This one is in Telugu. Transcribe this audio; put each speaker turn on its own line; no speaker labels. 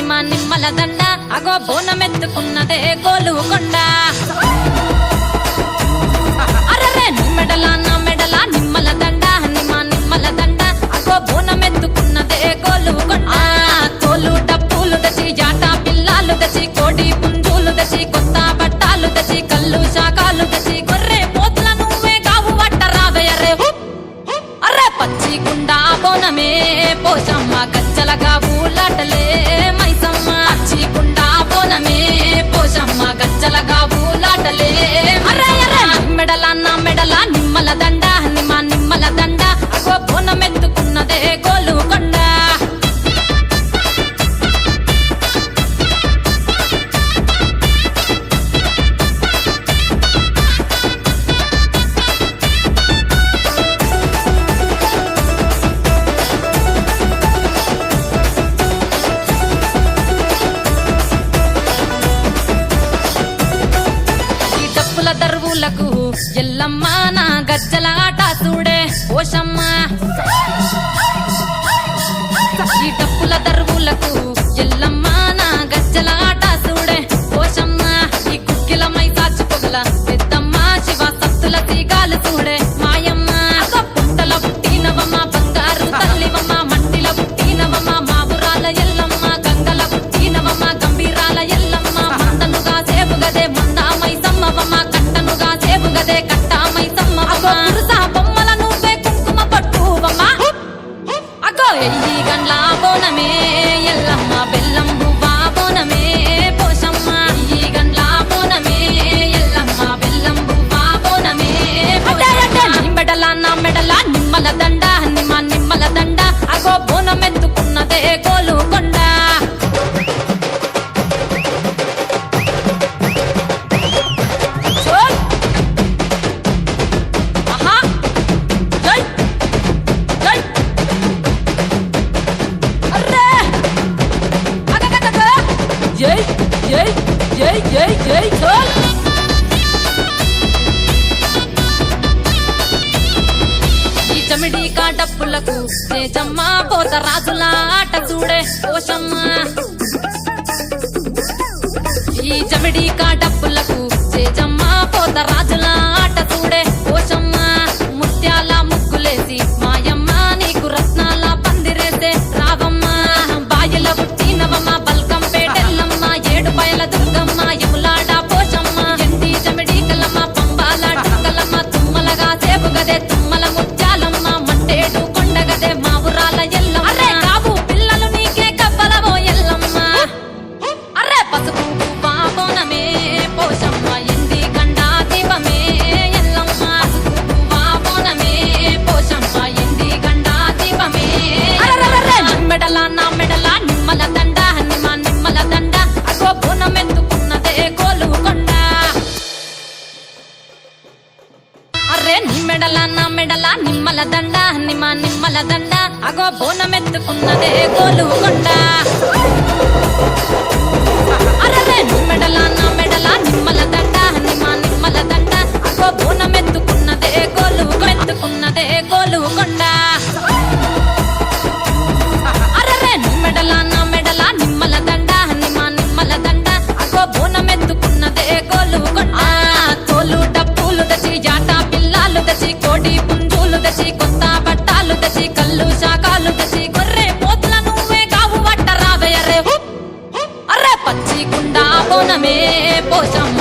నిమ్మల దండ అగో బోనమెత్తుకున్నదే గోలుకొండ అరరే మెడల నా మెడల నిమ్మల దండ నిమ్మల దండ అగో బోనమెత్తుకున్నదే గోలుకొండ తోలు డప్పులు దచి జాట పిల్లాలు దచి కోడి పుంజులు దచి కొత్త బట్టాలు దచి కళ్ళు శాకాలు దచి గొర్రె పోతుల నువ్వే గావు వట్ట రావయ్యరే అరే పచ్చి గుండా బోనమే పోషమ్మ గచ్చలగా ఊలాటలే మైసమ్మ పచ్చి గుండా బోనమే పోషమ్మ గచ్చలగా ఊలాటలే అరే అరే మెడల నా మెడల నిమ్మల దండ నిమ్మల దండ అగో బోనమెత్తుకున్నదే గోలుకొండ దరువులకు ఎల్లమ్మ నా గజ్జల ఆట చూడే పోషమ్మ ఈ డప్పుల దరువులకు ఎల్లమ్మ నా గజ్జల ఆట చూడే పోషమ్మ ఈ కుక్కిల మై సాచి పొగల పెద్దమ్మ శివ సత్తుల తీగాలు చూడే మాయమ్మ పుట్టల పుట్టినవమ్మ బంగారు తల్లివమ్మ మట్టిల పుట్టినవమ్మ మావురాల ఎల్లమ్మ గంగల పుట్టినవమ్మ గంభీరాల ఎల్లమ్మ మందనుగా సేపుగదే మందా మైసమ్మవమ్మ కట్టనుగా సేపుగదే కట్టామై సమ్మవమ్మ పురుసా బొమ్మల నువ్వే కుంకుమ పట్టువమ్మ అగో ఎయ్యి గండ్ల బోనమే ఎల్లమ్మ బెల్లం బువ్వా బోనమే పోషమ్మ ఎయ్యి గండ్ల బోనమే ఎల్లమ్మ బెల్లం బువ్వా బోనమే మెడల నా మెడల నిమ్మల దండ నిమ్మల దండ అగో బోనమెత్తుకున్నదే గోలుకొండ ఈ చమిడి కాటప్పులకు తేజమ్మ పోత రాజుల ఆట చూడే పోషమ్మ ఈ చమిడి కాటప్పులకు తేజమ్మ పోత రాజుల ఆట చూడే పోషమ్మ ముత్యాల ముగ్గులేసి మాయమ్మ నీకు రత్నాల పందిరేసే రావమ్మ బాయిల పుట్టినవమ్మ బల్కం పేటెల్లమ్మ ఏడు బయల దుర్గమ్మ యములాడ పోషమ్మ ఎండి చమిడి కలమ్మ పంబాల డంగలమ్మ తుమ్మలగా సేపుగదే తుమ్మల ముత్యాలమ్మ మంటేడు కొండగదే మావురాల ఎల్లమ్మ అరే కావు పిల్లలు నీకే కవ్వలవో ఎల్లమ్మ అరే పసుపు బోనమే పోషమ్మ ఎండి గండా దీపమే ఎల్లమ్మ పసుపు బోనమే పోషమ్మ ఎండి గండా దీపమే మెడల నా మెడల నిమ్మల దండ నిమ్మల దండ అగో బోనమెత్తుకున్నదే గోలుకొండ అరే నీ మెడల నా మెడల నిమ్మల దండ నిమ్మల దండ అగో బోనమెత్తుకున్నదే గోలుకొండ అరే నీ మెడల నా మెడల నిమ్మల దండ నిమ్మల దండ అగో బోనమెత్తుకున్నదే గోలుకొండ అరే నీ మెడల నా మెడల నిమ్మల దండ నిమ్మల దండ అగో బోనమెత్తుకున్నదే గోలుకొండ తోలు డప్పులు దచి జాట పిల్లాలు దచి కోడి పుంజులు దచి కొత్త బట్టాలు దచి కళ్ళు శాకాలు దచి గొర్రె పోతుల నువ్వే గావు వట్ట రావయ్యరే అరే పచ్చి గుండా బోనమే పోషమ్మ